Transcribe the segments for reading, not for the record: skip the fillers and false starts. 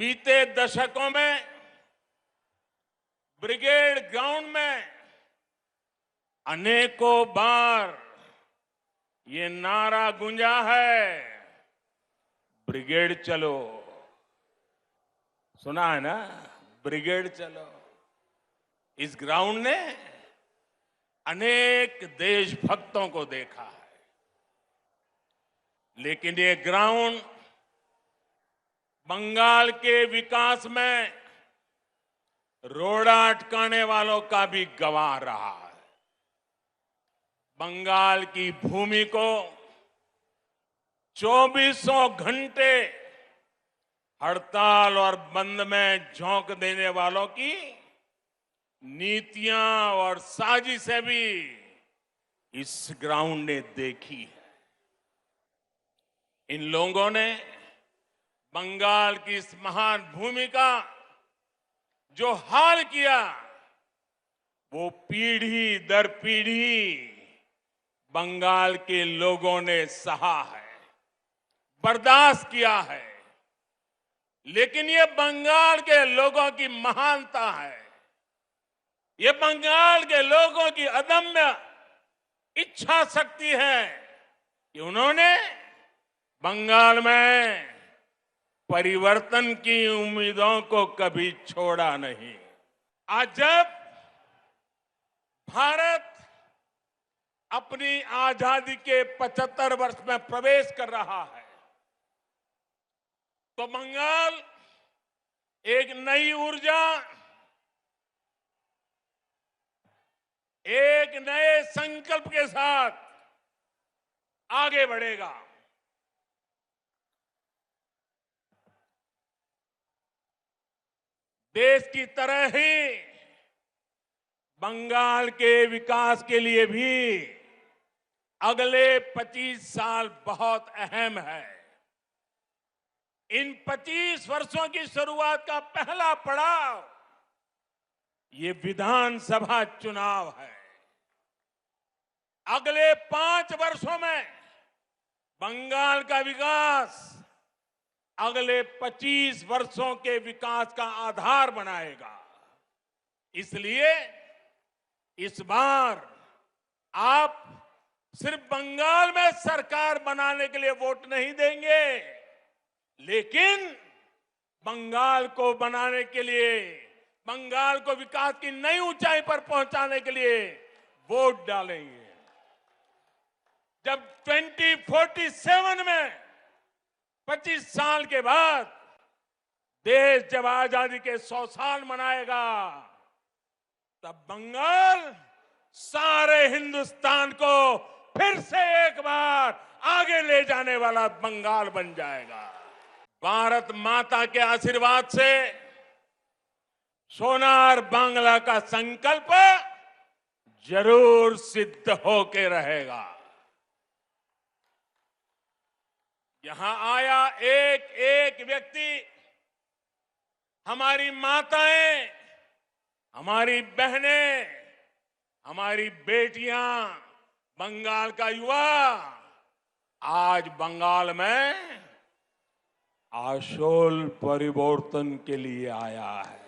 बीते दशकों में ब्रिगेड ग्राउंड में अनेकों बार ये नारा गूंजा है, ब्रिगेड चलो। सुना है ना, ब्रिगेड चलो। इस ग्राउंड ने अनेक देशभक्तों को देखा है, लेकिन ये ग्राउंड बंगाल के विकास में रोड़ा अटकाने वालों का भी गवाह रहा है। बंगाल की भूमि को 2400 घंटे हड़ताल और बंद में झोंक देने वालों की नीतियां और साजिशें भी इस ग्राउंड ने देखी है। इन लोगों ने बंगाल की इस महान भूमि का जो हाल किया, वो पीढ़ी दर पीढ़ी बंगाल के लोगों ने सहा है, बर्दाश्त किया है। लेकिन ये बंगाल के लोगों की महानता है, ये बंगाल के लोगों की अदम्य इच्छा शक्ति है कि उन्होंने बंगाल में परिवर्तन की उम्मीदों को कभी छोड़ा नहीं। आज जब भारत अपनी आजादी के 75 वर्ष में प्रवेश कर रहा है, तो बंगाल एक नई ऊर्जा, एक नए संकल्प के साथ आगे बढ़ेगा। देश की तरह ही बंगाल के विकास के लिए भी अगले 25 साल बहुत अहम है। इन 25 वर्षों की शुरुआत का पहला पड़ाव ये विधानसभा चुनाव है। अगले 5 वर्षों में बंगाल का विकास अगले 25 वर्षों के विकास का आधार बनाएगा। इसलिए इस बार आप सिर्फ बंगाल में सरकार बनाने के लिए वोट नहीं देंगे, लेकिन बंगाल को बनाने के लिए, बंगाल को विकास की नई ऊंचाई पर पहुंचाने के लिए वोट डालेंगे। जब 2047 में 25 साल के बाद देश जब आजादी के 100 साल मनाएगा, तब बंगाल सारे हिंदुस्तान को फिर से एक बार आगे ले जाने वाला बंगाल बन जाएगा। भारत माता के आशीर्वाद से सोनार बांग्ला का संकल्प जरूर सिद्ध होके रहेगा। यहां आया एक एक व्यक्ति, हमारी माताएं, हमारी बहनें, हमारी बेटियां, बंगाल का युवा आज बंगाल में आशोल परिवर्तन के लिए आया है।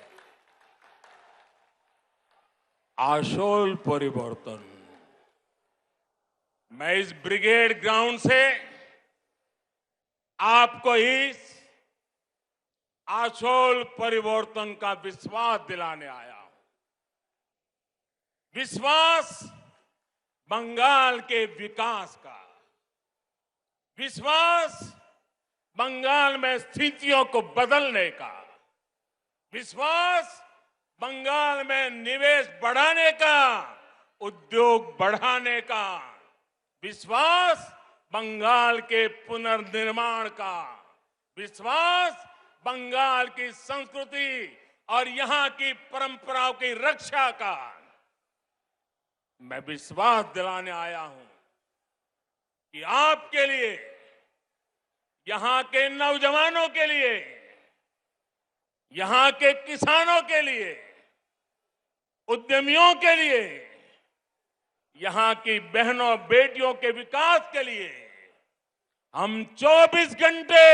आशोल परिवर्तन। मैं इस ब्रिगेड ग्राउंड से आपको इस आशोल परिवर्तन का विश्वास दिलाने आया हूं। विश्वास बंगाल के विकास का, विश्वास बंगाल में स्थितियों को बदलने का, विश्वास बंगाल में निवेश बढ़ाने का, उद्योग बढ़ाने का, विश्वास बंगाल के पुनर्निर्माण का, विश्वास बंगाल की संस्कृति और यहां की परंपराओं की रक्षा का। मैं विश्वास दिलाने आया हूं कि आपके लिए, यहां के नौजवानों के लिए, यहां के किसानों के लिए, उद्यमियों के लिए, यहां की बहनों बेटियों के विकास के लिए हम 24 घंटे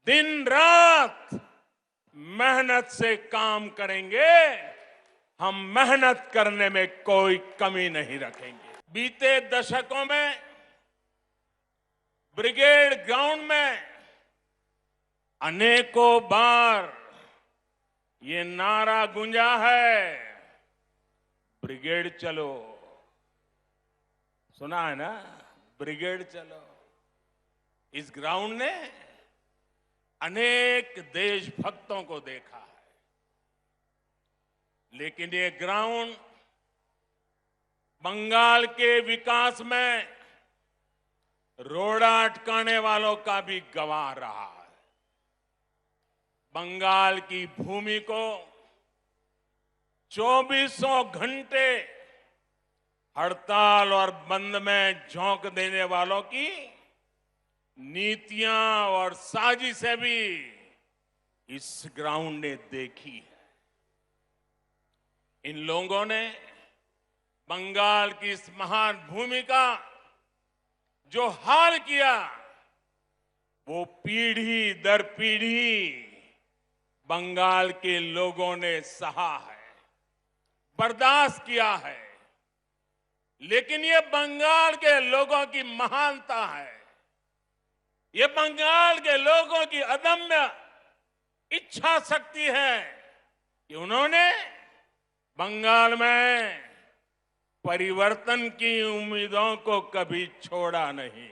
दिन रात मेहनत से काम करेंगे, हम मेहनत करने में कोई कमी नहीं रखेंगे। बीते दशकों में ब्रिगेड ग्राउंड में अनेकों बार ये नारा गूंजा है, ब्रिगेड चलो। सुना है ना, ब्रिगेड चलो। इस ग्राउंड ने अनेक देशभक्तों को देखा है, लेकिन ये ग्राउंड बंगाल के विकास में रोड़ा अटकाने वालों का भी गवाह रहा है। बंगाल की भूमि को 2400 घंटे हड़ताल और बंद में झोंक देने वालों की नीतियां और साजिशें भी इस ग्राउंड ने देखी है। इन लोगों ने बंगाल की इस महान भूमि का जो हाल किया, वो पीढ़ी दर पीढ़ी बंगाल के लोगों ने सहा है, बर्दाश्त किया है। लेकिन ये बंगाल के लोगों की महानता है, ये बंगाल के लोगों की अदम्य इच्छा शक्ति है कि उन्होंने बंगाल में परिवर्तन की उम्मीदों को कभी छोड़ा नहीं।